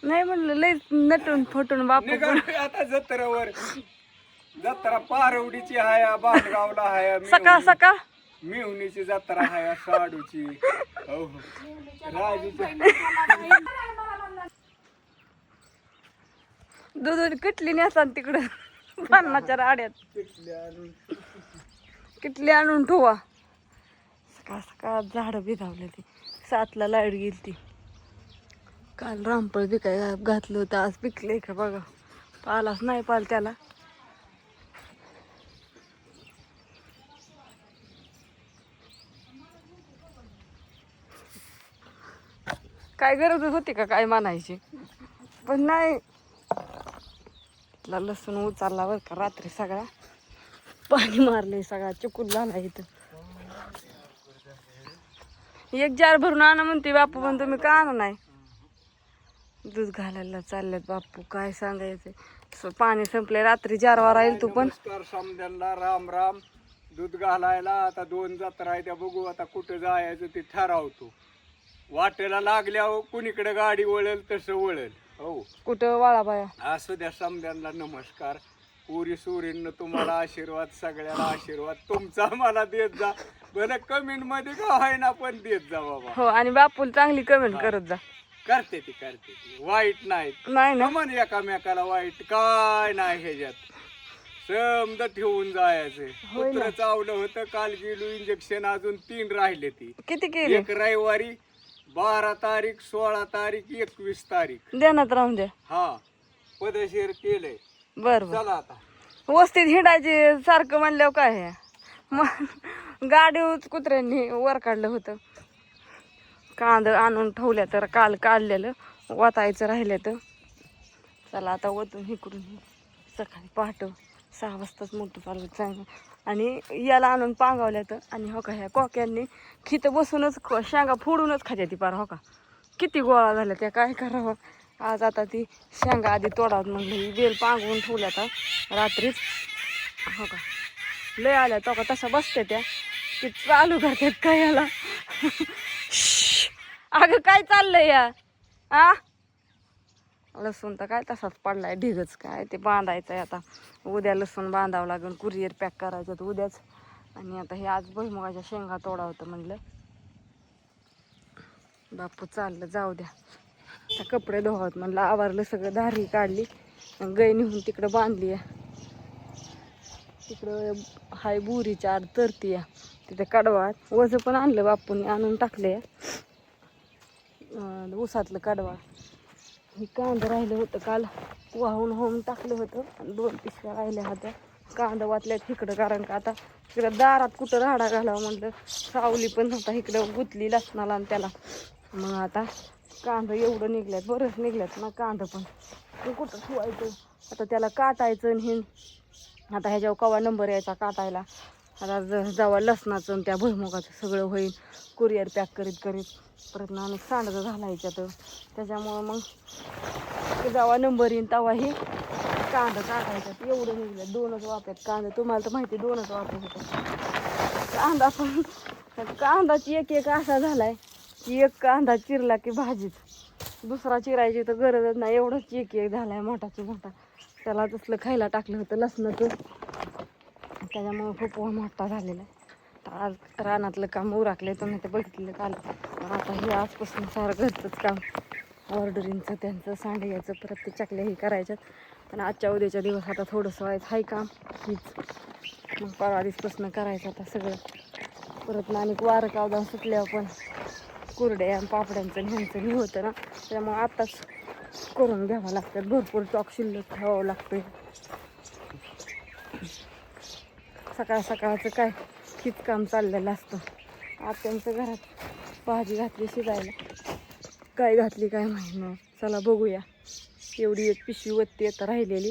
नाही म्हणलं लय नटून फटून बापू निघालोय आता जत्रेवर. जत्रा पारवडीची आहे, बांधगावला आहे, सकाळ सकाळ मिवणीची जत्रा आहे, साडूची. हो राजूची. दूध किटली नेसान तिकडं पानाच्या राड्यात किटली आणून ठेवा. सकाळ सकाळ झाडं भिजावले ती 7ला लाईट गेली ती. काल रामफळ बी काय घातलं होतं, आज पिकले का बघा. पालाच नाही पाल त्याला. काय गरज होती का काय म्हणायची, पण नाही. लसूण उचलला बरं का रात्री सगळा. पाणी मारले सगळा चिकूल झाला इथं. एक जार भरून आणा म्हणते बापू, पण तुम्ही का आणा नाही. दूध घालायला चाललेत बापू, काय सांगायचं. पाणी संपले रात्री 4 राहील तू पण. नमस्कार समद्यांना, राम राम. दूध घालायला आता 2 जत्रा आहे त्या, बघू आता कुठं जायचं ते ठरवतो. वाटेला लागल्यावर कुणीकडे गाडी वळेल तसं वळेल. हो कुठं वाळा बाया. असू द्या समद्यांना नमस्कार. पुरी सुरींना तुम्हाला आशीर्वाद, सगळ्याला आशीर्वाद तुमचा मला देत जा. बरं कमेंट मध्ये का होईना पण देत जा बाबा. हो, आणि बापूला चांगली कमेंट करत जा. करते ती वाईट नाही नाही ना, म्हण एकामेकाला वाईट काय नाही ह्याच्यात. समजा ठेवून जायचं. कुत्र चावलं होतं काल, गेलो इंजेक्शन, अजून 3 राहिले. ती किती केले. एक रविवारी 12 तारीख, 16 तारीख, 21 तारीख देण्यात राहून द्या. हा पदशीर केलंय. बर बर. चला आता वस्तीत हिंडायचे सारखं म्हणल्यावर काय आहे. मग गाडी कुत्र्यांनी वर काढलं होतं. कांद आणून ठेवल्या तर काल काढलेलं, वाचायचं राहिलं तर. चला आता वतून इकडून सकाळी पहाटे 6 वाजताच मोठं चालू चांगलं. आणि याला आणून पांगावल्या तर. आणि हो का ह्या कोक्यांनी खित बसूनच शेंगा फोडूनच खात्या ती पार. हो का किती गोळा झाल्या त्या, काय करावं. आज आता ती शेंगा आधी तोडावं म्हणलं. ही बेल पांगवून ठेवल्या आता रात्रीच. हो का लय आल्या तो का तशा बसते त्या की चालू करतात काय याला. अगं काय चाललंय या. आ लसूण तर काय तसाच पडलाय ढिगच. काय ते बांधायचं आहे आता. उद्या लसूण बांधावं लागेल, कुरिअर पॅक करायचं तर उद्याच. आणि आता हे आज भुईमुगाच्या शेंगा तोडा होतं म्हणलं. बापू चाललं जाऊ द्या. आता कपडे धुवावत म्हणलं, आवरलं सगळं, धारी काढली, गाय नेऊन तिकडं बांधली आहे. तिकडं हाय बुरीच्या आड तरती आहे तिथे कडवा. वज पण आणलं बापूंनी, आणून टाकले ऊसातलं कडवा. हे कांदा राहिलं होतं काल, वाहून टाकलं होतं. 2 पिशव्या राहिल्या होत्या. कांदा वाटल्यात इकडं, कारण का आता इकडं दारात कुठं राडा घालावं म्हणलं. सावली पण होता इकडं गुतली लसणाला आणि त्याला. मग आता कांदा एवढं निघल्यात, बरंच निघल्यात ना कांदा पण कुठं ठेवायचं. आता त्याला काटायचं आणि हे आता ह्याच्यावर कवा नंबर यायचा काटायला. आता जेव्हा लसणाचं आणि त्या भुईमुगाचं सगळं होईल, कुरिअर पॅक करीत परत ना आणि सांडगं घालायच्या. तर त्याच्यामुळं मग जेव्हा नंबर येईन तेव्हा हे कांदा काटायच्यात. एवढं निघलं 2च वाफ्यात कांदा. तुम्हाला तर माहिती 2च वाफे होतं कांदा. पण कांदाची एक असा झालाय की एक कांदा चिरला की भाजीच. दुसरा चिरायची तर गरजच नाही, एवढंच एक झालाय मोठाची मोठा. त्याला तसलं खायला टाकलं होतं लसणाचं, त्याच्यामुळं खूप मोठा झालेला आहे. आज रानातलं काम उरकले तुम्ही ते बघितलं काल. आता हे आजपासून सारं घरचंच काम, ऑर्डरिंगचं त्यांचं, सांडग्याचं, परत ते चकल्याही करायच्यात. पण आजच्या उद्याच्या दिवस आता थोडंसं व्हायचं हाय काम हीच. मग परवा दिवसपासून करायचं आता सगळं. परत ना आणि वारं कावदान सुटल्यावर पण कुरड्या पापड्यांचं ह्यांचं हे होतं ना, त्यामुळे आत्ताच करून घ्यावं लागतात. भरपूर स्टॉक शिल्लक ठेवावं लागतं. सकाळ सकाळचं काय हीच काम चाललेलं असतं. आज त्यांचं घरात भाजी घातली शिजायला, काय घातली काय माहीत नाही. चला बघूया. एवढी एक पिशवी वत्ती आता राहिलेली.